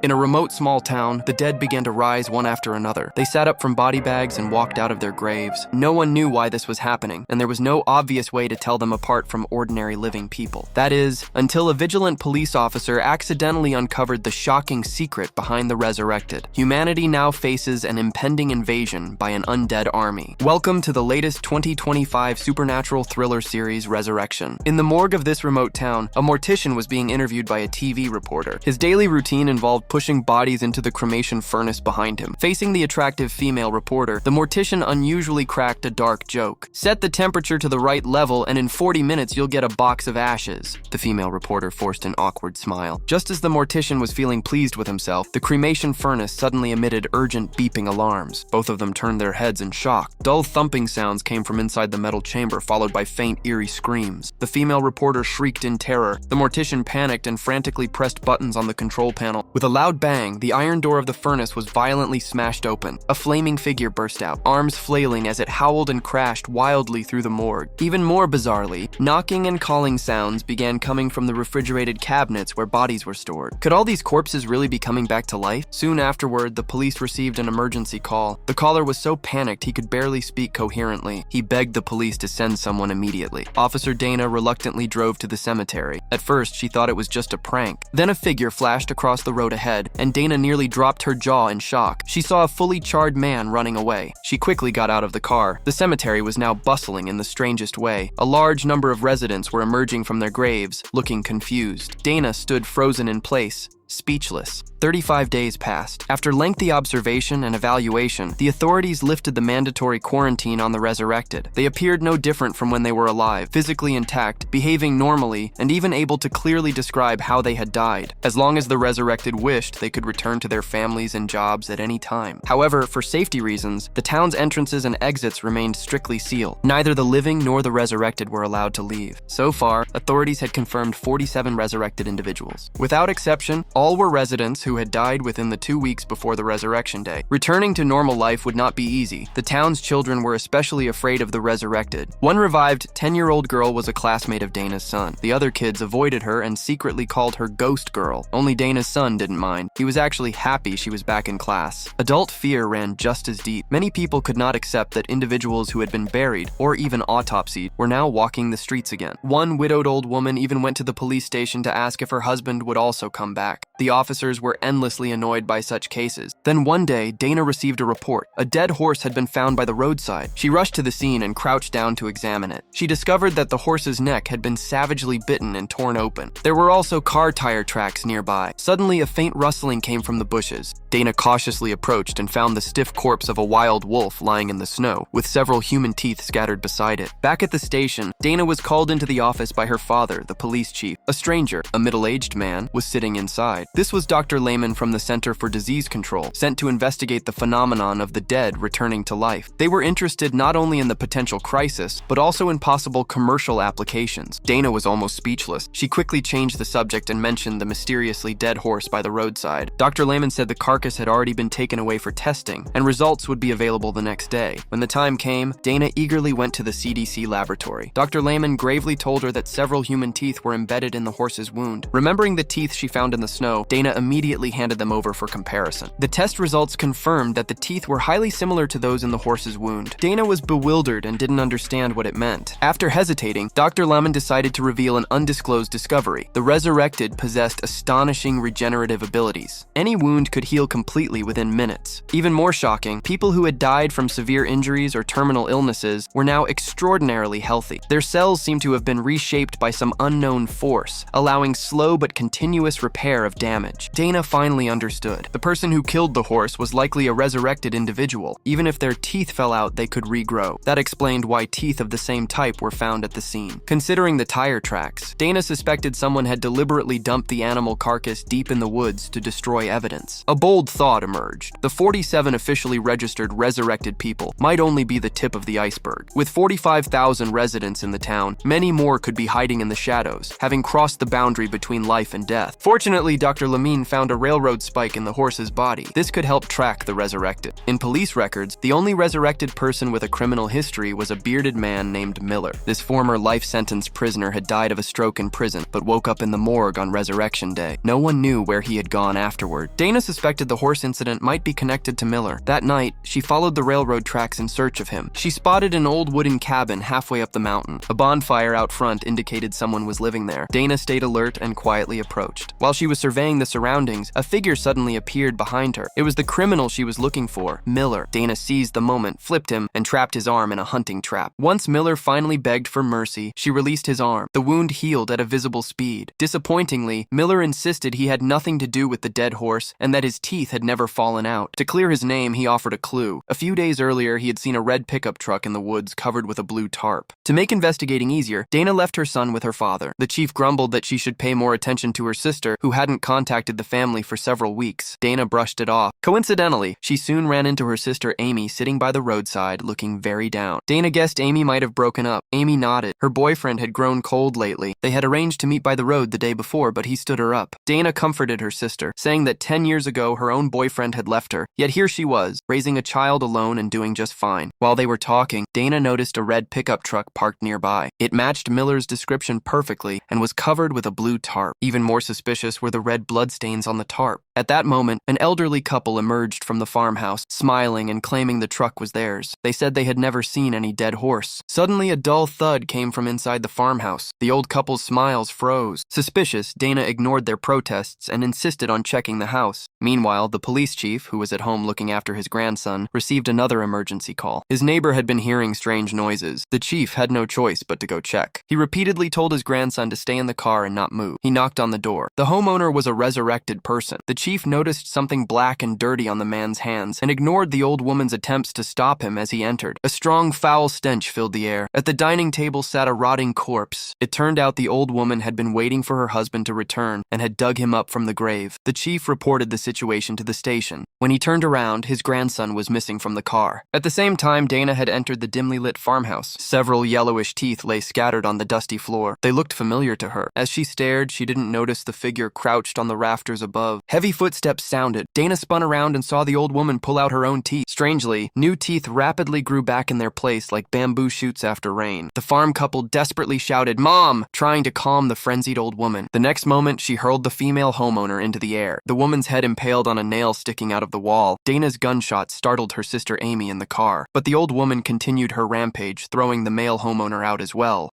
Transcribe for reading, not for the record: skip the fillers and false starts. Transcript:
In a remote small town, the dead began to rise one after another. They sat up from body bags and walked out of their graves. No one knew why this was happening, and there was no obvious way to tell them apart from ordinary living people. That is, until a vigilant police officer accidentally uncovered the shocking secret behind the resurrected. Humanity now faces an impending invasion by an undead army. Welcome to the latest 2025 supernatural thriller series, Resurrection. In the morgue of this remote town, a mortician was being interviewed by a TV reporter. His daily routine involved pushing bodies into the cremation furnace behind him. Facing the attractive female reporter, the mortician unusually cracked a dark joke. "Set the temperature to the right level, and in 40 minutes you'll get a box of ashes." The female reporter forced an awkward smile. Just as the mortician was feeling pleased with himself, the cremation furnace suddenly emitted urgent beeping alarms. Both of them turned their heads in shock. Dull thumping sounds came from inside the metal chamber, followed by faint, eerie screams. The female reporter shrieked in terror. The mortician panicked and frantically pressed buttons on the control panel. With a loud bang, the iron door of the furnace was violently smashed open. A flaming figure burst out, arms flailing as it howled and crashed wildly through the morgue. Even more bizarrely, knocking and calling sounds began coming from the refrigerated cabinets where bodies were stored. Could all these corpses really be coming back to life? Soon afterward, the police received an emergency call. The caller was so panicked he could barely speak coherently. He begged the police to send someone immediately. Officer Dana reluctantly drove to the cemetery. At first, she thought it was just a prank. Then a figure flashed across the road ahead, and Dana nearly dropped her jaw in shock. She saw a fully charred man running away. She quickly got out of the car. The cemetery was now bustling in the strangest way. A large number of residents were emerging from their graves, looking confused. Dana stood frozen in place, speechless. 35 days passed. After lengthy observation and evaluation, the authorities lifted the mandatory quarantine on the resurrected. They appeared no different from when they were alive, physically intact, behaving normally, and even able to clearly describe how they had died. As long as the resurrected wished, they could return to their families and jobs at any time. However, for safety reasons, the town's entrances and exits remained strictly sealed. Neither the living nor the resurrected were allowed to leave. So far, authorities had confirmed 47 resurrected individuals. Without exception, all were residents who had died within the 2 weeks before the resurrection day. Returning to normal life would not be easy. The town's children were especially afraid of the resurrected. One revived 10-year-old girl was a classmate of Dana's son. The other kids avoided her and secretly called her Ghost Girl. Only Dana's son didn't mind. He was actually happy she was back in class. Adult fear ran just as deep. Many people could not accept that individuals who had been buried or even autopsied were now walking the streets again. One widowed old woman even went to the police station to ask if her husband would also come back. The officers were endlessly annoyed by such cases. Then one day, Dana received a report. A dead horse had been found by the roadside. She rushed to the scene and crouched down to examine it. She discovered that the horse's neck had been savagely bitten and torn open. There were also car tire tracks nearby. Suddenly, a faint rustling came from the bushes. Dana cautiously approached and found the stiff corpse of a wild wolf lying in the snow, with several human teeth scattered beside it. Back at the station, Dana was called into the office by her father, the police chief. A stranger, a middle-aged man, was sitting inside. This was Dr. Lehman from the Center for Disease Control, sent to investigate the phenomenon of the dead returning to life. They were interested not only in the potential crisis, but also in possible commercial applications. Dana was almost speechless. She quickly changed the subject and mentioned the mysteriously dead horse by the roadside. Dr. Lehman said the carcass had already been taken away for testing, and results would be available the next day. When the time came, Dana eagerly went to the CDC laboratory. Dr. Lehman gravely told her that several human teeth were embedded in the horse's wound. Remembering the teeth she found in the snow, Dana immediately handed them over for comparison. The test results confirmed that the teeth were highly similar to those in the horse's wound. Dana was bewildered and didn't understand what it meant. After hesitating, Dr. Lehman decided to reveal an undisclosed discovery. The resurrected possessed astonishing regenerative abilities. Any wound could heal completely within minutes. Even more shocking, people who had died from severe injuries or terminal illnesses were now extraordinarily healthy. Their cells seemed to have been reshaped by some unknown force, allowing slow but continuous repair of damage. Dana finally understood. The person who killed the horse was likely a resurrected individual. Even if their teeth fell out, they could regrow. That explained why teeth of the same type were found at the scene. Considering the tire tracks, Dana suspected someone had deliberately dumped the animal carcass deep in the woods to destroy evidence. A bold thought emerged. The 47 officially registered resurrected people might only be the tip of the iceberg. With 45,000 residents in the town, many more could be hiding in the shadows, having crossed the boundary between life and death. Fortunately, Dr. Dr. Lamine found a railroad spike in the horse's body. This could help track the resurrected. In police records, the only resurrected person with a criminal history was a bearded man named Miller. This former life-sentence prisoner had died of a stroke in prison, but woke up in the morgue on Resurrection Day. No one knew where he had gone afterward. Dana suspected the horse incident might be connected to Miller. That night, she followed the railroad tracks in search of him. She spotted an old wooden cabin halfway up the mountain. A bonfire out front indicated someone was living there. Dana stayed alert and quietly approached. While she was surveying the surroundings, a figure suddenly appeared behind her. It was the criminal she was looking for, Miller. Dana seized the moment, flipped him, and trapped his arm in a hunting trap. Once Miller finally begged for mercy, she released his arm. The wound healed at a visible speed. Disappointingly, Miller insisted he had nothing to do with the dead horse and that his teeth had never fallen out. To clear his name, he offered a clue. A few days earlier, he had seen a red pickup truck in the woods covered with a blue tarp. To make investigating easier, Dana left her son with her father. The chief grumbled that she should pay more attention to her sister, who hadn't contacted the family for several weeks. Dana brushed it off. Coincidentally, she soon ran into her sister Amy sitting by the roadside, looking very down. Dana guessed Amy might have broken up. Amy nodded. Her boyfriend had grown cold lately. They had arranged to meet by the road the day before, but he stood her up. Dana comforted her sister, saying that 10 years ago her own boyfriend had left her, yet here she was, raising a child alone and doing just fine. While they were talking, Dana noticed a red pickup truck parked nearby. It matched Miller's description perfectly and was covered with a blue tarp. Even more suspicious were the red bloodstains on the tarp. At that moment, an elderly couple emerged from the farmhouse, smiling and claiming the truck was theirs. They said they had never seen any dead horse. Suddenly, a dull thud came from inside the farmhouse. The old couple's smiles froze. Suspicious, Dana ignored their protests and insisted on checking the house. Meanwhile, the police chief, who was at home looking after his grandson, received another emergency call. His neighbor had been hearing strange noises. The chief had no choice but to go check. He repeatedly told his grandson to stay in the car and not move. He knocked on the door. The homeowner was a resurrected person. The chief noticed something black and dirty on the man's hands and ignored the old woman's attempts to stop him as he entered. A strong, foul stench filled the air. At the dining table sat a rotting corpse. It turned out the old woman had been waiting for her husband to return and had dug him up from the grave. The chief reported the situation to the station. When he turned around, his grandson was missing from the car. At the same time, Dana had entered the dimly lit farmhouse. Several yellowish teeth lay scattered on the dusty floor. They looked familiar to her. As she stared, she didn't notice the figure crouched on the rafters above. Heavy footsteps sounded. Dana spun around and saw the old woman pull out her own teeth. Strangely, new teeth rapidly grew back in their place like bamboo shoots after rain. The farm couple desperately shouted, "Mom!" trying to calm the frenzied old woman. The next moment, she hurled the female homeowner into the air. The woman's head impaled on a nail sticking out of the wall. Dana's gunshot startled her sister Amy in the car, but the old woman continued her rampage, throwing the male homeowner out as well.